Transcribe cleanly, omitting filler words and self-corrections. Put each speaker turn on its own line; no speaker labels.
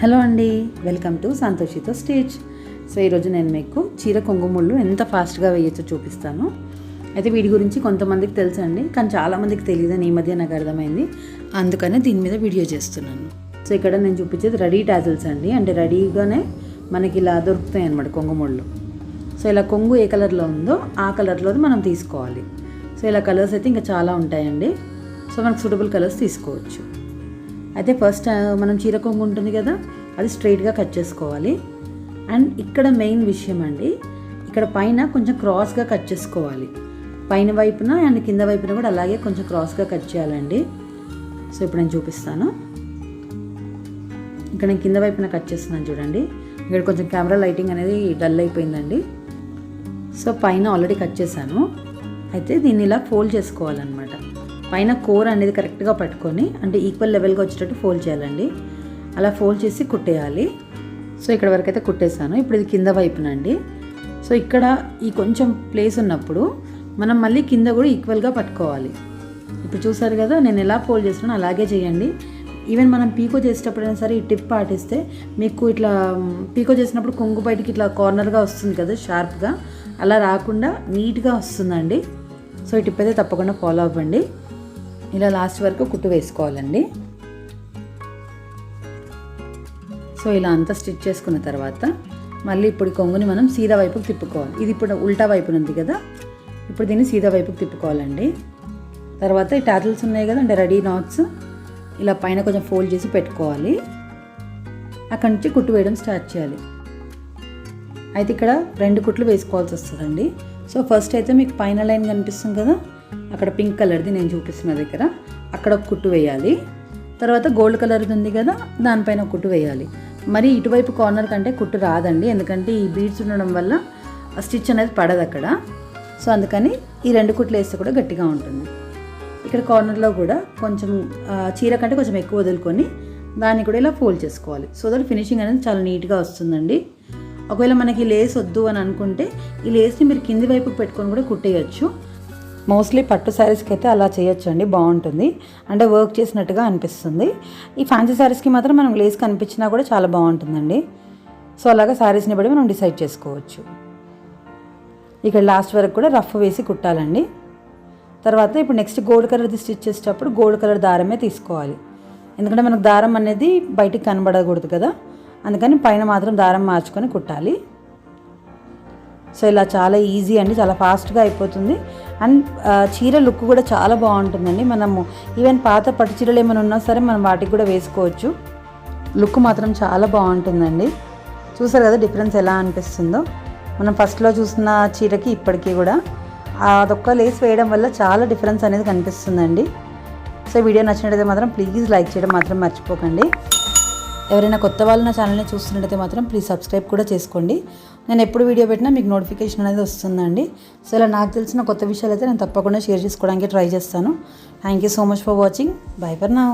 Hello అండి, welcome to సంతోషితో stitch. So ఈరోజు నేను మీకు చీర కొంగుముళ్ళు ఎంత ఫాస్ట్గా వేయచ్చో చూపిస్తాను. అయితే వీటి గురించి కొంతమందికి తెలుసండి, కానీ చాలామందికి తెలియదని ఈ మధ్య నాకు అర్థమైంది. అందుకనే దీని మీద వీడియో చేస్తున్నాను. సో ఇక్కడ నేను చూపించేది రెడీ టాజిల్స్ అండి, అంటే రెడీగానే మనకి ఇలా దొరుకుతాయి అన్నమాట కొంగుముళ్ళు. సో ఇలా కొంగు ఏ కలర్లో ఉందో ఆ కలర్లోది మనం తీసుకోవాలి. సో ఇలా కలర్స్ అయితే ఇంకా చాలా ఉంటాయండి. సో మనకు సూటబుల్ కలర్స్ తీసుకోవచ్చు. అయితే ఫస్ట్ మనం చీర కొంగు ఉంటుంది కదా, అది స్ట్రైట్గా కట్ చేసుకోవాలి. అండ్ ఇక్కడ మెయిన్ విషయం అండి, ఇక్కడ పైన కొంచెం క్రాస్గా కట్ చేసుకోవాలి. పైన వైపున అండ్ కింద వైపున కూడా అలాగే కొంచెం క్రాస్గా కట్ చేయాలండి. సో ఇప్పుడు నేను చూపిస్తాను. ఇక్కడ నేను కింద వైపున కట్ చేస్తున్నాను చూడండి. ఇక్కడ కొంచెం కెమెరా లైటింగ్ అనేది డల్ అయిపోయిందండి. సో పైన ఆల్రెడీ కట్ చేశాను. అయితే దీన్ని ఇలా ఫోల్డ్ చేసుకోవాలన్నమాట. పైన కోర్ అనేది కరెక్ట్గా పట్టుకొని, అంటే ఈక్వల్ లెవెల్గా వచ్చేటట్టు ఫోల్డ్ చేయాలండి. అలా ఫోల్డ్ చేసి కుట్టేయాలి. సో ఇక్కడ వరకు అయితే కుట్టేశాను. ఇప్పుడు ఇది కింద వైపునండి. సో ఇక్కడ ఈ కొంచెం ప్లేస్ ఉన్నప్పుడు మనం మళ్ళీ కింద కూడా ఈక్వల్గా పట్టుకోవాలి. ఇప్పుడు చూసారు కదా నేను ఎలా ఫోల్డ్ చేస్తున్నాను, అలాగే చేయండి. ఈవెన్ మనం పీకో చేసేటప్పుడైనా సరే ఈ టిప్ పాటిస్తే మీకు ఇట్లా పీకో చేసినప్పుడు కొంగు బయటికి ఇట్లా కార్నర్గా వస్తుంది కదా షార్ప్గా, అలా రాకుండా నీట్గా వస్తుందండి. సో ఈ టిప్ అయితే తప్పకుండా ఫాలో అవ్వండి. ఇలా లాస్ట్ వరకు కుట్టు వేసుకోవాలండి. సో ఇలా అంతా స్టిచ్ చేసుకున్న తర్వాత మళ్ళీ ఇప్పుడు కొంగుని మనం సీదా వైపుకి తిప్పుకోవాలి. ఇది ఇప్పుడు ఉల్టా వైపున ఉంది కదా, ఇప్పుడు దీన్ని సీదా వైపుకి తిప్పుకోవాలండి. తర్వాత ఈ టాజిల్స్ ఉన్నాయి కదా, అంటే రెడీ నాట్స్ ఇలా పైన కొంచెం ఫోల్డ్ చేసి పెట్టుకోవాలి. అక్కడి నుంచి కుట్టు వేయడం స్టార్ట్ చేయాలి. అయితే ఇక్కడ 2 కుట్లు వేసుకోవాల్సి వస్తుందండి. సో ఫస్ట్ అయితే మీకు పైన లైన్ కనిపిస్తుంది కదా, అక్కడ పింక్ కలర్ది నేను చూపిస్తున్న దగ్గర అక్కడ ఒక కుట్టు వేయాలి. తర్వాత గోల్డ్ కలర్ది ఉంది కదా, దానిపైన ఒక కుట్టు వేయాలి. మరి ఇటువైపు కార్నర్ కంటే కుట్టు రాదండి, ఎందుకంటే ఈ బీడ్స్ ఉండడం వల్ల ఆ స్టిచ్ అనేది పడదు అక్కడ. సో అందుకని ఈ 2 కుట్లు వేస్తే కూడా గట్టిగా ఉంటుంది. ఇక్కడ కార్నర్లో కూడా కొంచెం చీర కంటే కొంచెం ఎక్కువ వదులుకొని దాన్ని కూడా ఇలా ఫోల్డ్ చేసుకోవాలి. సో దట్ ఫినిషింగ్ అనేది చాలా నీట్గా వస్తుందండి. ఒకవేళ మనకి లేస్ వద్దు అని అనుకుంటే ఈ లేస్ని మీరు కింది వైపుకి పెట్టుకొని కూడా కుట్టేయచ్చు. మోస్ట్లీ పట్టు శారీస్కి అయితే అలా చేయొచ్చు అండి, బాగుంటుంది. అంటే వర్క్ చేసినట్టుగా అనిపిస్తుంది. ఈ ఫ్యాన్సీ శారీస్కి మాత్రం మనం లేస్ కనిపించినా కూడా చాలా బాగుంటుందండి. సో అలాగా శారీస్ని బట్టి మనం డిసైడ్ చేసుకోవచ్చు. ఇక్కడ లాస్ట్ వరకు కూడా రఫ్ వేసి కుట్టాలండి. తర్వాత ఇప్పుడు నెక్స్ట్ గోల్డ్ కలర్ది స్టిచ్ చేసేటప్పుడు గోల్డ్ కలర్ దారమే తీసుకోవాలి. ఎందుకంటే మనకు దారం అనేది బయటికి కనబడకూడదు కదా, అందుకని పైన మాత్రం దారం మార్చుకొని కుట్టాలి. సో ఇలా చాలా ఈజీ అండి, చాలా ఫాస్ట్గా అయిపోతుంది. అండ్ చీర లుక్ కూడా చాలా బాగుంటుందండి. మనము ఈవెన్ పాత పట్టు చీరలు ఏమైనా ఉన్నా సరే మనం వాటికి కూడా వేసుకోవచ్చు. లుక్ మాత్రం చాలా బాగుంటుందండి. చూసారు కదా డిఫరెన్స్ ఎలా అనిపిస్తుందో. మనం ఫస్ట్లో చూసిన చీరకి ఇప్పటికీ కూడా అదొక్క లేస్ వేయడం వల్ల చాలా డిఫరెన్స్ అనేది కనిపిస్తుందండి. సో వీడియో నచ్చినట్టయితే మాత్రం ప్లీజ్ లైక్ చేయడం మాత్రం మర్చిపోకండి. ఎవరైనా కొత్త వాళ్ళు నా ఛానల్ని చూస్తున్నట్టయితే మాత్రం ప్లీజ్ సబ్స్క్రైబ్ కూడా చేసుకోండి. నేను ఎప్పుడు వీడియో పెట్టినా మీకు నోటిఫికేషన్ అనేది వస్తుందండి. సో ఇలా నాకు తెలిసిన కొత్త విషయాలు అయితే నేను తప్పకుండా షేర్ చేసుకోవడానికి ట్రై చేస్తాను. Thank you so much for watching. By for now.